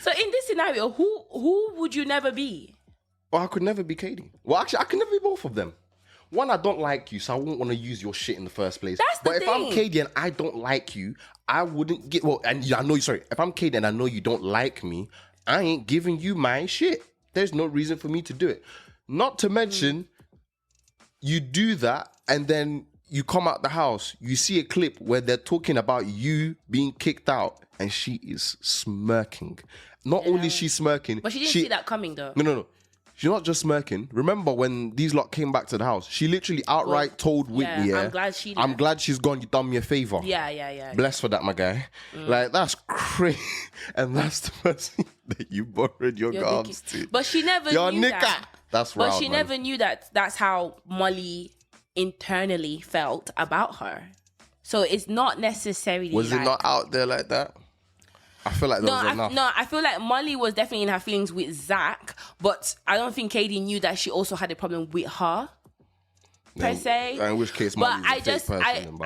so in this scenario, who would you never be? Well, I could never be KD. Well, actually, I could never be both of them. One, I don't like you, so I wouldn't want to use your shit in the first place. But if I'm KD and I don't like you, I wouldn't get, well, and I know, sorry, if I'm KD and I know you don't like me, I ain't giving you my shit. There's no reason for me to do it. Not to mention, you do that and then you come out the house, you see a clip where they're talking about you being kicked out and she is smirking. Not only is she smirking, but she didn't see that coming though. No. She's not just smirking. Remember when these lot came back to the house, she literally outright told Whitney, I'm glad she's gone, you done me a favor. Yeah. Bless for that, my guy. Like, that's crazy. And that's the person that you borrowed your garms to. But she never knew that. That's right. But she never knew that that's how Molly internally felt about her. So it's not necessarily Was it not out there like that? I feel like there was enough. No, I feel like Molly was definitely in her feelings with Zach, but I don't think Katie knew that she also had a problem with her, per se. In which case, Molly was a fake person.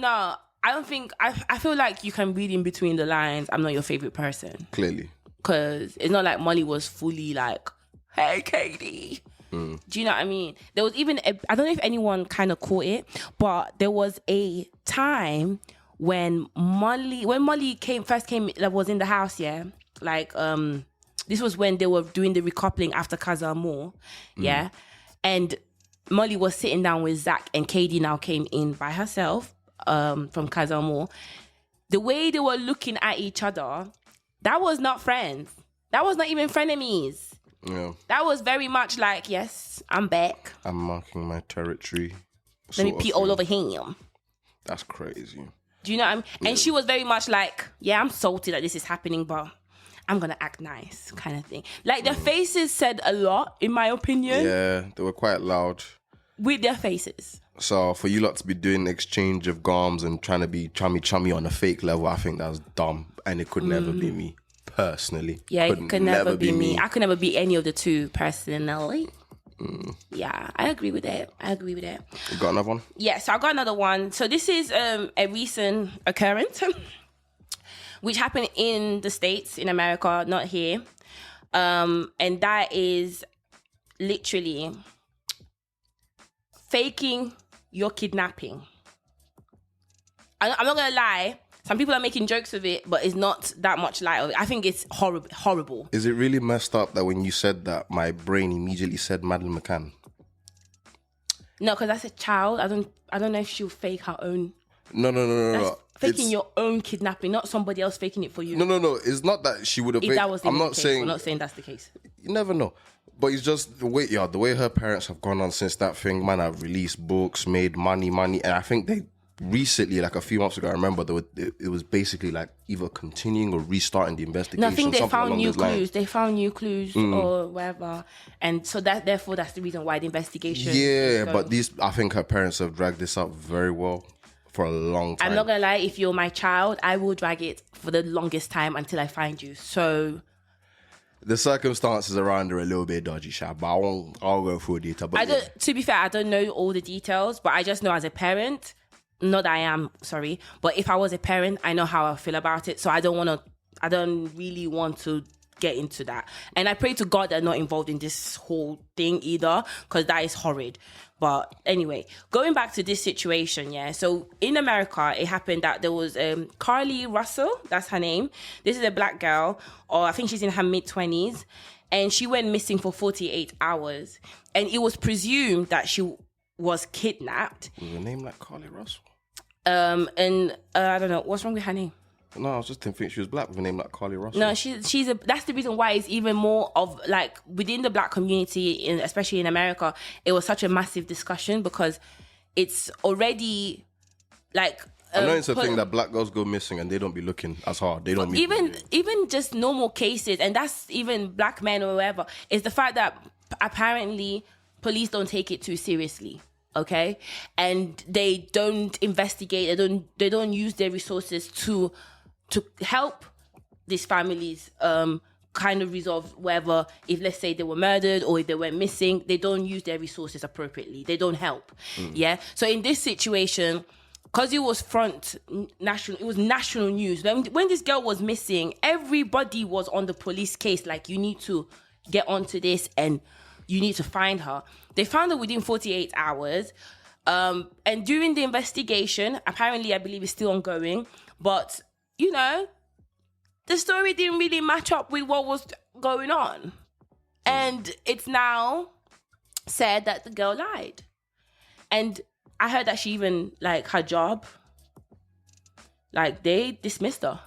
No, I don't think, I feel like you can read in between the lines, I'm not your favorite person. Clearly. Because it's not like Molly was fully like, hey, Katie. Do you know what I mean? There was even, I don't know if anyone kind of caught it, but there was a time when Molly first came, was in the house, yeah? Like, this was when they were doing the recoupling after Casa Amor, yeah? And Molly was sitting down with Zach and Katie now came in by herself from Casa Amor. The way they were looking at each other, that was not friends. That was not even frenemies. Yeah. That was very much like, yes, I'm back. I'm marking my territory. Let me pee all over him. That's crazy. Do you know what I mean? Yeah. And she was very much like, yeah, I'm salty that this is happening, but I'm going to act nice kind of thing. Like, their faces said a lot, in my opinion. Yeah, they were quite loud. With their faces. So for you lot to be doing exchange of garms and trying to be chummy on a fake level, I think that's dumb. And it could never be me, personally. Yeah, it could never be me. I could never be any of the two, personally. Yeah, I agree with that. You got another one? Yeah, so I got another one. So this is a recent occurrence, which happened in the States, in America, not here. And that is literally faking your kidnapping. I'm not going to lie. Some people are making jokes of it, but it's not that much light of it. I think it's horrible. Is it really messed up that when you said that, my brain immediately said Madeleine McCann? No, because that's a child. I don't know if she'll fake her own. No. Faking your own kidnapping, not somebody else faking it for you. No. It's not that she would have. If that was the case, saying. I'm not saying that's the case. You never know. But it's just the way her parents have gone on since that thing, man, have released books, made money. And I think they recently, like a few months ago, I remember it was basically like either continuing or restarting the investigation. No, I think they found new clues. They found new clues or whatever. And so therefore that's the reason why the investigation. Yeah, but I think her parents have dragged this up very well for a long time. I'm not going to lie, if you're my child, I will drag it for the longest time until I find you. So the circumstances around are a little bit dodgy, but I'll go through detail. But to be fair, I don't know all the details, but I just know as a parent, not that I am, sorry, but if I was a parent, I know how I feel about it. So I don't really want to get into that. And I pray to God that I'm not involved in this whole thing either, because that is horrid. But anyway, going back to this situation, yeah. So in America, it happened that there was Carly Russell, that's her name. This is a black girl, or I think she's in her mid-20s, and she went missing for 48 hours. And it was presumed that she was kidnapped. Was her name like Carly Russell? I don't know, what's wrong with her name? No, I was just thinking she was black with a name like Carly Russell. No, that's the reason why it's even more of like within the black community, especially in America, it was such a massive discussion because it's already like. I know it's a thing that black girls go missing and they don't be looking as hard. They don't even just normal cases, and that's even black men or whatever. Is the fact that apparently police don't take it too seriously. okay? And they don't investigate, they don't use their resources to help these families kind of resolve whether, if let's say they were murdered or if they went missing, they don't use their resources appropriately. They don't help. Yeah. So in this situation, because it was national, it was national news. When this girl was missing, everybody was on the police case. Like, you need to get onto this and you need to find her. They found her within 48 hours. And during the investigation, apparently, I believe it's still ongoing, but, you know, the story didn't really match up with what was going on. And it's now said that the girl lied. And I heard that she even, like, her job, like, they dismissed her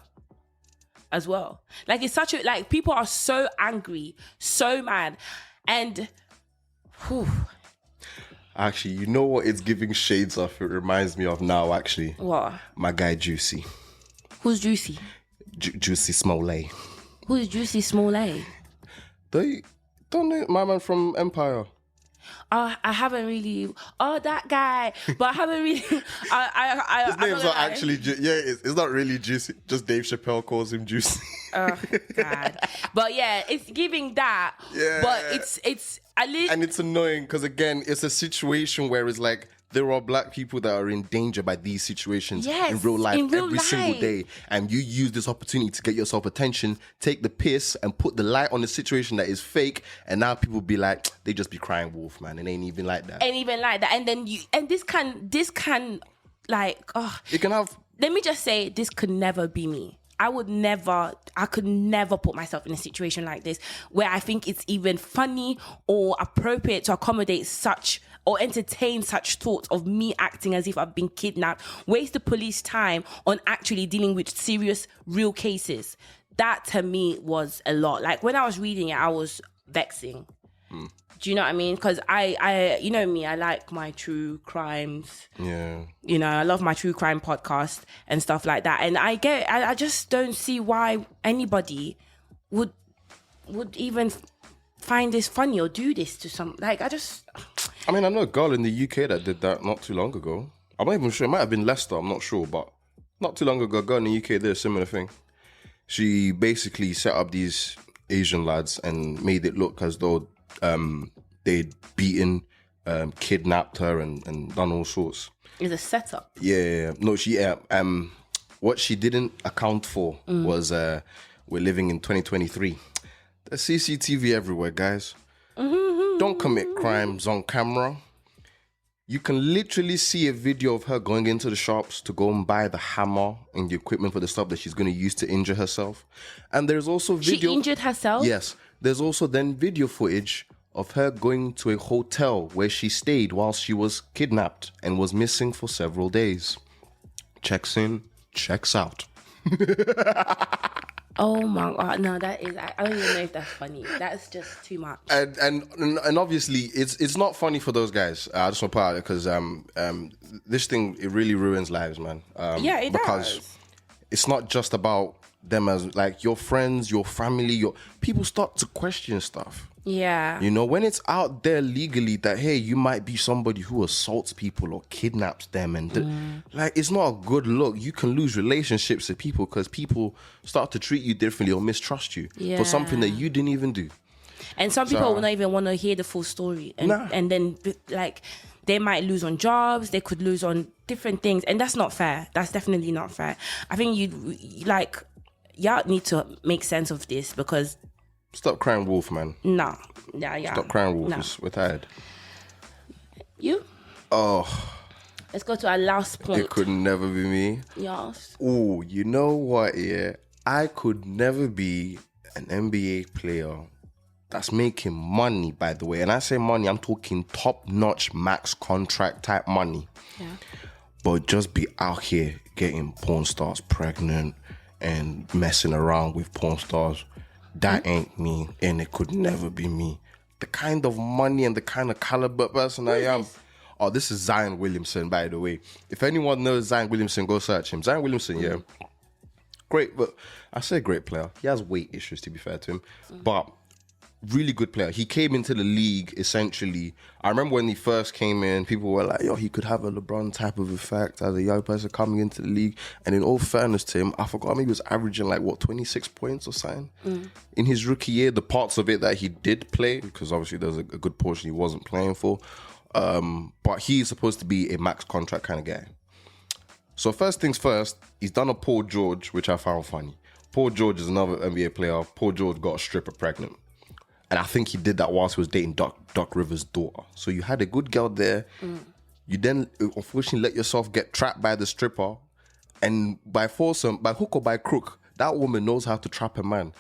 as well. Like, it's such a, like, people are so angry, so mad. And, whew. Actually, you know what it's giving shades of? It reminds me of now, actually. What? My guy, Juicy. Who's Juicy? Juicy Smollett. Who's Juicy Smollett? Don't know my man from Empire. I haven't really. Oh, that guy. But I haven't really. His name's not actually. It's not really Juicy. Just Dave Chappelle calls him Juicy. Oh God. But yeah, it's giving that. Yeah. But it's at least. And it's annoying because again, it's a situation where it's like, there are black people that are in danger by these situations in real life every single day. And you use this opportunity to get yourself attention, take the piss and put the light on the situation that is fake. And now people be like, they just be crying wolf, man. It ain't even like that. And then this can like, it can have. Let me just say, this could never be me. I could never put myself in a situation like this where I think it's even funny or appropriate to accommodate such or entertain such thoughts of me acting as if I've been kidnapped, waste the police time on actually dealing with serious, real cases. That to me was a lot. Like, when I was reading it, I was vexing. Do you know what I mean? Because I, you know me, I like my true crimes. Yeah. You know, I love my true crime podcast and stuff like that. And I just don't see why anybody would even find this funny or do this to some, like, I mean, I know a girl in the UK that did that not too long ago. I'm not even sure. It might have been Leicester. I'm not sure. But not too long ago, a girl in the UK did a similar thing. She basically set up these Asian lads and made it look as though they'd beaten, kidnapped her and done all sorts. It's a setup. Yeah. No, what she didn't account for was we're living in 2023. There's CCTV everywhere, guys. Don't commit crimes on camera. You can literally see a video of her going into the shops to go and buy the hammer and the equipment for the stuff that she's going to use to injure herself. And there's also video. She injured herself? Yes. There's also then video footage of her going to a hotel where she stayed while she was kidnapped and was missing for several days. Checks in, checks out. Oh my God, no, that is, I don't even know if that's funny. That's just too much. And obviously, it's not funny for those guys. I just want to put out because this thing, it really ruins lives, man. It because does. It's not just about them as like your friends, your family, people start to question stuff. Yeah. You know, when it's out there legally that, hey, you might be somebody who assaults people or kidnaps them and like, it's not a good look. You can lose relationships with people because people start to treat you differently or mistrust you for something that you didn't even do. And some people will not even want to hear the full story. And then like, they might lose on jobs, they could lose on different things. And that's not fair. That's definitely not fair. I think y'all need to make sense of this because... Stop crying wolf, man. No. Yeah. Stop crying wolf. No. We're tired. You? Oh. Let's go to our last point. It could never be me. Yes. Oh, you know what, yeah? I could never be an NBA player that's making money, by the way. And I say money, I'm talking top-notch max contract type money. Yeah. But just be out here getting porn stars pregnant and messing around with porn stars. That ain't me, and it could never be me. The kind of money and the kind of caliber person I am. Oh, this is Zion Williamson, by the way. If anyone knows Zion Williamson, go search him. Zion Williamson, yeah. Great, but I say great player. He has weight issues, to be fair to him. But really good player. He came into the league essentially. I remember when he first came in, people were like, yo, he could have a LeBron type of effect as a young person coming into the league. And in all fairness to him, I forgot, maybe he was averaging 26 points or something. In his rookie year, the parts of it that he did play, because obviously there's a good portion he wasn't playing for. But he's supposed to be a max contract kind of guy. So first things first, he's done a Paul George, which I found funny. Paul George is another NBA player. Paul George got a stripper pregnant. And I think he did that whilst he was dating Doc Rivers' daughter. So you had a good girl there. You then, unfortunately, let yourself get trapped by the stripper. And by foursome, by hook or by crook, that woman knows how to trap a man.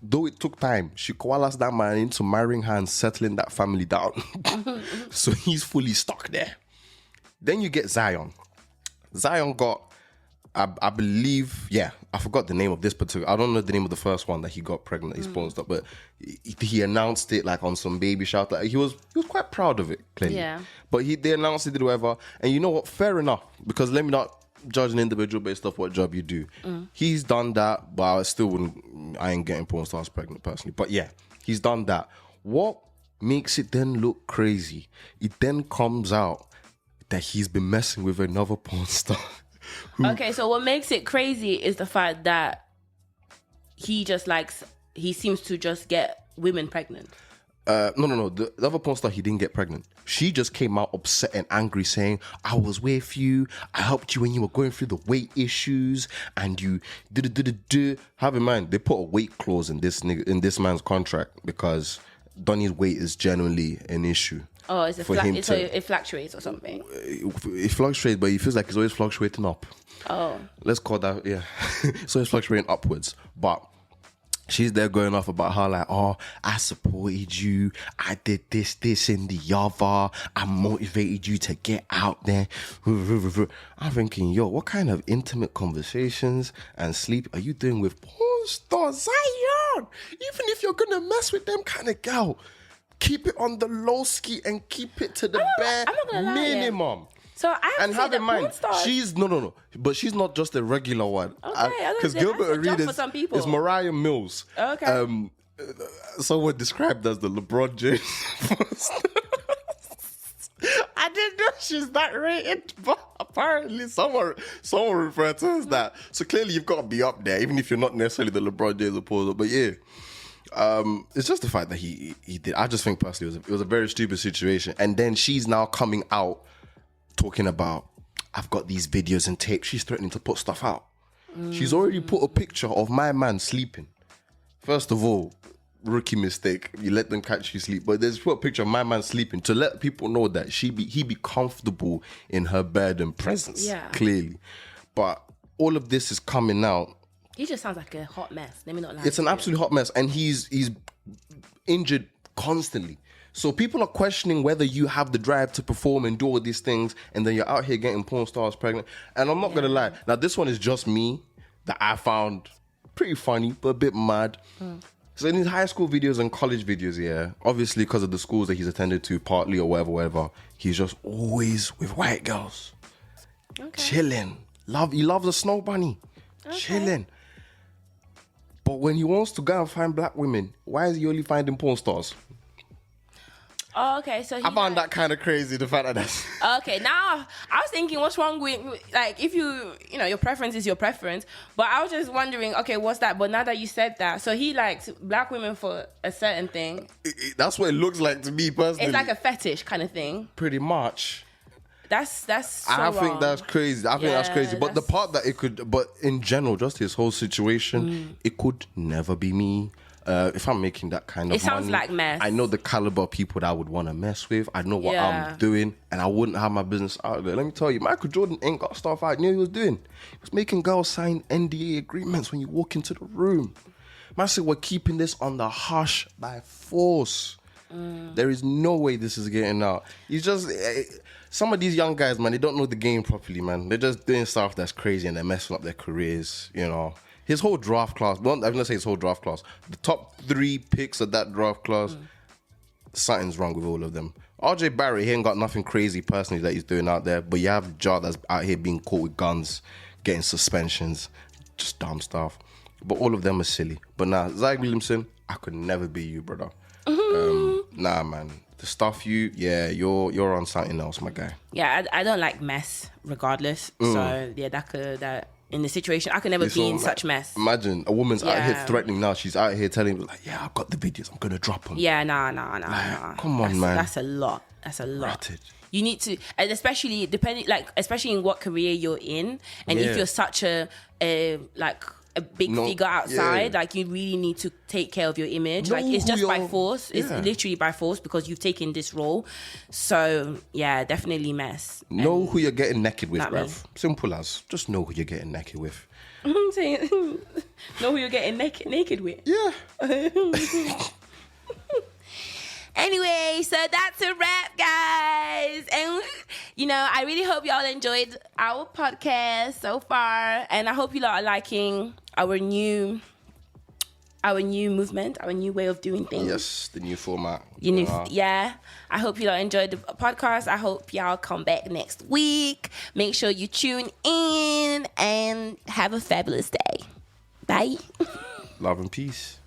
Though it took time, she coalesced that man into marrying her and settling that family down. So he's fully stuck there. Then you get Zion. Zion got... I believe, I forgot the name of this particular. I don't know the name of the first one that he got pregnant. He's supposed to, but he announced it on some baby shout. He was quite proud of it, clearly. Yeah. But they announced it, did whatever. And you know what? Fair enough, because let me not judge an individual based off what job you do. He's done that, but I still wouldn't. I ain't getting porn stars pregnant personally. But yeah, he's done that. What makes it then look crazy? It then comes out that he's been messing with another porn star. Okay, so what makes it crazy is the fact that he seems to just get women pregnant. No. The other porn star, he didn't get pregnant. She just came out upset and angry saying, I was with you. I helped you when you were going through the weight issues and you did. Have in mind, they put a weight clause in this man's contract because Donnie's weight is genuinely an issue. Oh, it fluctuates or something? It fluctuates, but he feels like it's always fluctuating up. Oh. Let's call that, yeah. So it's fluctuating upwards. But she's there going off about how I supported you. I did this, and the other. I motivated you to get out there. I'm thinking, yo, what kind of intimate conversations and sleep are you doing with porn star Zion? Even if you're going to mess with them kind of gal, keep it on the low ski and keep it to the bare minimum. So I have to have in mind, she's no, but she's not just a regular one. Okay, because Gilbert Arenas is Mariah Mills. Okay, someone described as the LeBron James. I didn't know she's that rated, but apparently someone referred to her as that. So clearly you've got to be up there, even if you're not necessarily the LeBron James opposite. But yeah. It's just the fact that he did. I just think personally it was a very stupid situation. And then she's now coming out talking about, I've got these videos and tapes. She's threatening to put stuff out. She's already put a picture of my man sleeping. First of all, rookie mistake. You let them catch you sleep. But there's put a picture of my man sleeping to let people know that he be comfortable in her bed and presence. Yeah. Clearly. But all of this is coming out. He just sounds like a hot mess. Let me not lie. It's an absolute hot mess. And he's injured constantly. So people are questioning whether you have the drive to perform and do all these things, and then you're out here getting porn stars pregnant. And I'm not going to lie. Now, this one is just me that I found pretty funny, but a bit mad. So in his high school videos and college videos, yeah, obviously because of the schools that he's attended to, partly or whatever, he's just always with white girls. Okay. Chilling. He loves a snow bunny. Okay. Chilling. But when he wants to go and find black women, why is he only finding porn stars? Oh, okay. So I found that kind of crazy, the fact that that's... Okay, now I was thinking, what's wrong with, if your preference is your preference, but I was just wondering, okay, what's that? But now that you said that, so he likes black women for a certain thing. That's what it looks like to me personally. It's like a fetish kind of thing. Pretty much. That's so I think wrong. that's crazy. I think that's crazy. But the part that it could, but in general, just his whole situation, it could never be me. If I'm making that kind of money, it sounds like mess. I know the caliber of people that I would want to mess with. I know what I'm doing, and I wouldn't have my business out there. Let me tell you, Michael Jordan ain't got stuff out. You know what he was doing? He was making girls sign NDA agreements when you walk into the room. Man said, we're keeping this on the hush by force. There is no way this is getting out. He's just... Some of these young guys, man, they don't know the game properly, man. They're just doing stuff that's crazy and they're messing up their careers, you know. His whole draft class, I'm going to say his whole draft class, the top 3 picks of that draft class, something's wrong with all of them. RJ Barrett, he ain't got nothing crazy personally that he's doing out there, but you have Ja that's out here being caught with guns, getting suspensions, just dumb stuff. but all of them are silly. But nah, Zach Williamson, I could never be you, brother. Nah, man. The stuff you're on something else, my guy. Yeah, I don't like mess, regardless. So yeah, that in the situation, I could never be in such mess. Imagine a woman's out here threatening now. She's out here telling me like, yeah, I've got the videos. I'm gonna drop them. Yeah, nah. Come on, man. That's a lot. That's a lot. Ratted. You need to, and especially especially in what career you're in, and if you're such a big figure outside, like you really need to take care of your image. Like it's just by force. It's literally by force because you've taken this role. So yeah, definitely mess. Know who you're getting naked with, bruv. Simple as. Just know who you're getting naked with. I'm saying, know who you're getting naked with. Yeah. Anyway, so that's a wrap, guys. And, I really hope y'all enjoyed our podcast so far. And I hope you lot are liking our new movement, our new way of doing things. Yes, the new format. I hope you lot enjoyed the podcast. I hope y'all come back next week. Make sure you tune in and have a fabulous day. Bye. Love and peace.